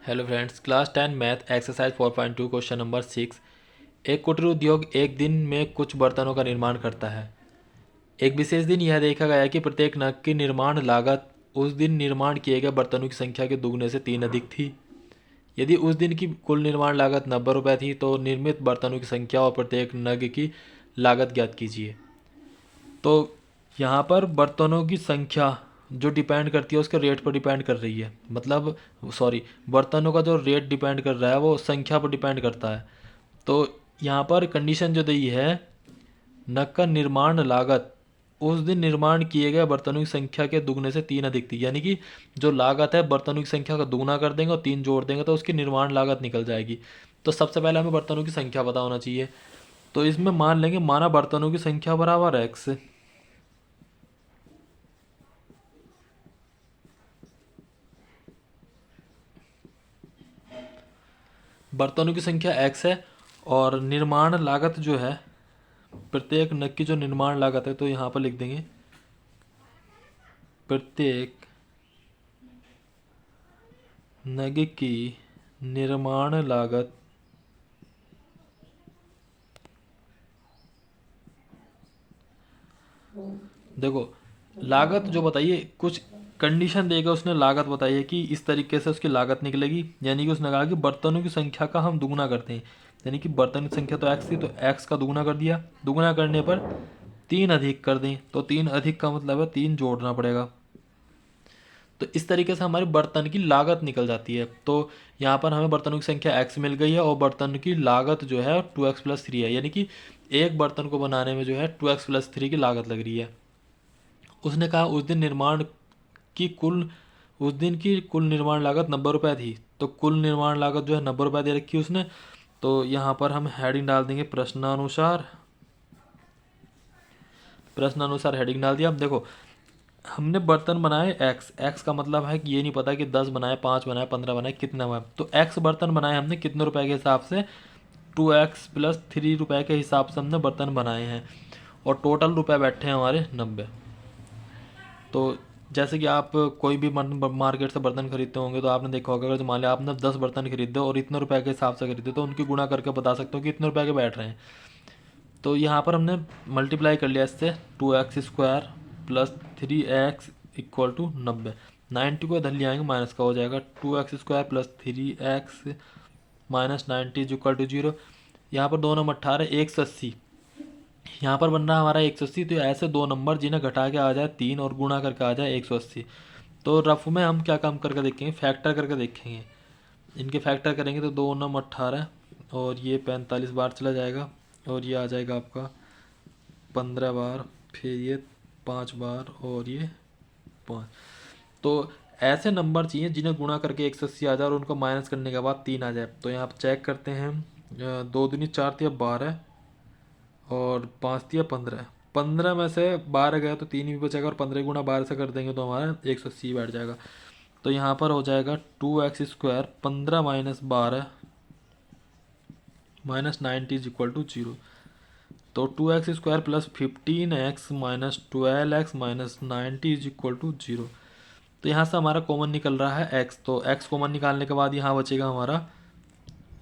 Hello friends, class 10 math exercise 4.2 question number 6। एक कुटीर उद्योग एक दिन में कुछ बर्तनों का निर्माण करता है। एक विशेष दिन यह देखा गया कि प्रत्येक नग की निर्माण लागत उस दिन निर्माण किए गए बर्तनों की संख्या के दुगने से 3 अधिक थी। यदि उस दिन की कुल निर्माण लागत 90 रुपये थी तो निर्मित बर्तनों की संख्या और प्रत्येक नग की लागत ज्ञात कीजिए। तो यहाँ पर बर्तनों की संख्या जो डिपेंड करती है उसके रेट पर डिपेंड कर रही है, मतलब सॉरी, बर्तनों का जो रेट डिपेंड कर रहा है वो संख्या पर डिपेंड करता है। तो यहाँ पर कंडीशन जो दी है, नग का निर्माण लागत उस दिन निर्माण किए गए बर्तनों की संख्या के दुगने से 3 अधिक थी, यानी कि जो लागत है बर्तनों की संख्या का दुगना कर देंगे और 3 जोड़ देंगे तो उसकी निर्माण लागत निकल जाएगी। तो सबसे पहले हमें बर्तनों की संख्या पता होना चाहिए। तो इसमें मान लेंगे माना बर्तनों की संख्या बराबर है एक्स। बर्तनों की संख्या एक्स है और निर्माण लागत जो है प्रत्येक नग की जो निर्माण लागत है, तो यहाँ पर लिख देंगे प्रत्येक नग की निर्माण लागत देखो, लागत जो बताइए कुछ कंडीशन देगा उसने, लागत बताइए कि इस तरीके से उसकी लागत निकलेगी। यानी कि उसने कहा कि बर्तनों की संख्या का हम दुगुना करते हैं, यानी कि बर्तन की संख्या तो एक्स थी तो एक्स का दुगुना कर दिया। दुगुना करने पर 3 अधिक कर दें, तो 3 अधिक का मतलब है 3 जोड़ना पड़ेगा। तो इस तरीके से हमारी बर्तन की लागत निकल जाती है। तो यहाँ पर हमें बर्तनों की संख्या x मिल गई है और बर्तन की लागत जो है 2x+3 है, यानी कि एक बर्तन को बनाने में जो है 2x+3 की लागत लग रही है। उसने कहा उस दिन की कुल निर्माण लागत 90 रुपये थी, तो कुल निर्माण लागत जो है 90 रुपये दे रखी है उसने। तो यहाँ पर हम हेडिंग डाल देंगे प्रश्नानुसार हेडिंग डाल दिया। अब देखो, हमने बर्तन बनाए एक्स, एक्स का मतलब है कि ये नहीं पता कि 10 बनाए, 5 बनाए, 15 बनाए, कितना बनाए। तो एक्स बर्तन बनाए हमने कितने रुपए के हिसाब से, 2x+3 रुपए के हिसाब से हमने बर्तन बनाए हैं और टोटल रुपए बैठे हैं हमारे 90। तो जैसे कि आप कोई भी मार्केट से बर्तन खरीदते होंगे तो आपने देखा होगा, अगर मान लिया आपने 10 बर्तन खरीदे और इतने रुपए के हिसाब से खरीदे तो उनकी गुणा करके बता सकते हो कि इतने रुपए के बैठ रहे हैं। तो यहाँ पर हमने मल्टीप्लाई कर लिया इससे, 2x² + 3x = 90। 90 को इधर ले आएंगे, माइनस का हो जाएगा, 2x² + 3x - 90 = 0। यहाँ पर 2 नंबर 18, 180। यहाँ पर बन रहा है हमारा 180। तो ऐसे दो नंबर जिन्हें घटा के आ जाए 3 और गुणा करके आ जाए 180। तो रफ में हम क्या काम करके देखेंगे, फैक्टर करके देखेंगे। इनके फैक्टर करेंगे तो 2 नंबर 18 और ये 45 बार चला जाएगा और ये आ जाएगा आपका 15 बार, फिर ये 5 बार और ये 5। तो ऐसे नंबर चाहिए जिन्हें गुणा करके 180 आ जाए और उनको माइनस करने के बाद 3 आ जाए। तो यहाँ पर चेक करते हैं, 2 दूनी 4 तिया 12 और 5 तिया 15। 15 में से 12 गया तो 3 भी बचेगा और 15 गुणा 12 से कर देंगे तो हमारा 180 बैठ जाएगा। तो यहाँ पर हो जाएगा 2x² 15 - 12 - 90 = 0। तो 2x² + 15x - 12x - 90 = 0। तो यहाँ से हमारा कॉमन निकल रहा है x। तो x कॉमन निकालने के बाद यहाँ बचेगा हमारा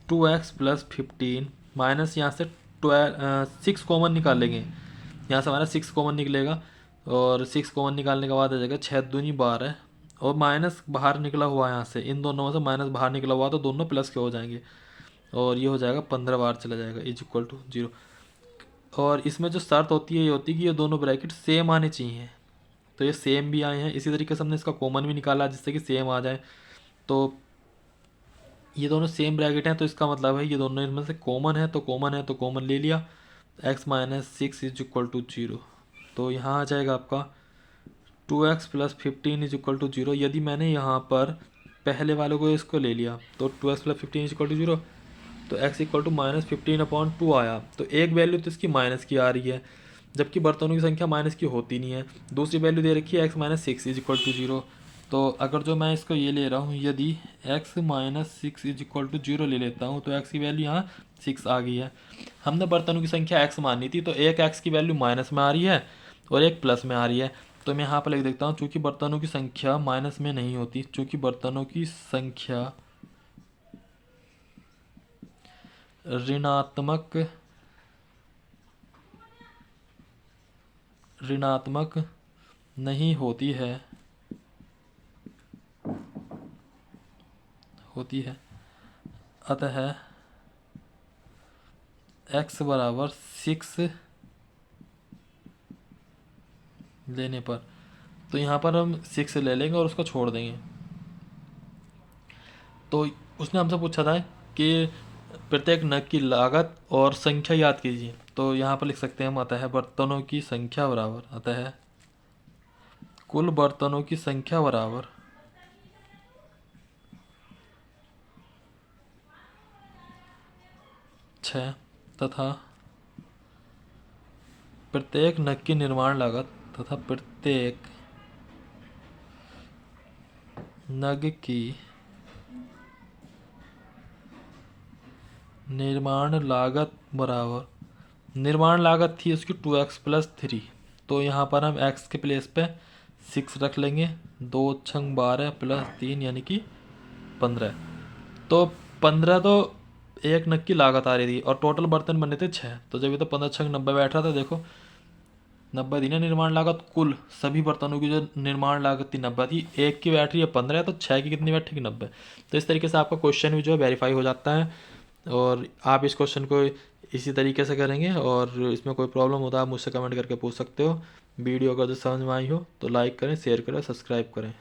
2x + 15 माइनस यहाँ से 6 कॉमन निकालेंगे। यहाँ से हमारा 6 कॉमन निकलेगा और 6 कॉमन निकालने के बाद आ जाएगा 6 दूनी 12 और माइनस बाहर निकला हुआ है। यहाँ से इन दोनों में से माइनस बाहर निकला हुआ तो दोनों प्लस के हो जाएंगे और ये हो जाएगा 15 बार चला जाएगा = 0। और इसमें जो शर्त होती है ये होती है कि ये दोनों ब्रैकेट सेम आने चाहिए। तो ये सेम भी आए हैं, इसी तरीके से हमने इसका कॉमन भी निकाला जिससे कि सेम आ जाए। तो ये दोनों सेम ब्रैकेट हैं तो इसका मतलब है ये दोनों इनमें से कॉमन है, तो कॉमन ले लिया। x - 6 = 0। तो यहाँ आ जाएगा आपका 2x + 15 = 0। यदि मैंने यहाँ पर पहले वाले को इसको ले लिया तो 2x + 15 = 0, तो x = -15/2 आया। तो एक वैल्यू तो इसकी माइनस की आ रही है जबकि बर्तनों की संख्या माइनस की होती नहीं है। दूसरी वैल्यू दे रखी है x - 6 = 0। तो अगर जो मैं इसको ये ले रहा हूँ, यदि x - 6 = 0 ले लेता हूँ तो x की वैल्यू यहाँ 6 आ गई है। हमने बर्तनों की संख्या x मानी थी तो एक x की वैल्यू माइनस में आ रही है और एक प्लस में आ रही है। तो मैं यहाँ पर लिख देखता हूँ, चूँकि बर्तनों की संख्या माइनस में नहीं होती, चूँकि बर्तनों की संख्या ऋणात्मक नहीं होती है अतः x बराबर 6 लेने पर, तो यहाँ पर हम 6 ले लेंगे और उसको छोड़ देंगे। तो उसने हमसे पूछा था कि प्रत्येक नग की लागत और संख्या याद कीजिए। तो यहाँ पर लिख सकते हैं हम अतः बर्तनों की संख्या बराबर, अतः कुल बर्तनों की संख्या बराबर 6 तथा प्रत्येक नग की निर्माण लागत तथा प्रत्येक नग की निर्माण लागत बराबर, निर्माण लागत थी उसकी 2x प्लस 3, तो यहाँ पर हम x के प्लेस पे 6 रख लेंगे। 2 छंग 12 प्लस 3 यानी कि 15। तो 15 तो एक नग की लागत आ रही थी और टोटल बर्तन बने थे 6, तो जब ये तो 15 छंग 90 बैठ रहा था। देखो 90 थी ना निर्माण लागत, कुल सभी बर्तनों की जो निर्माण लागत थी 90 थी, एक की बैठ रही है 15 है, तो 6 की कितनी बैठेगी 90। तो इस तरीके से आपका क्वेश्चन भी जो है वेरीफाई हो जाता है। और आप इस क्वेश्चन को इसी तरीके से करेंगे, और इसमें कोई प्रॉब्लम होता है आप मुझसे कमेंट करके पूछ सकते हो। वीडियो अगर समझ में आई हो तो लाइक करें, शेयर करें, सब्सक्राइब करें।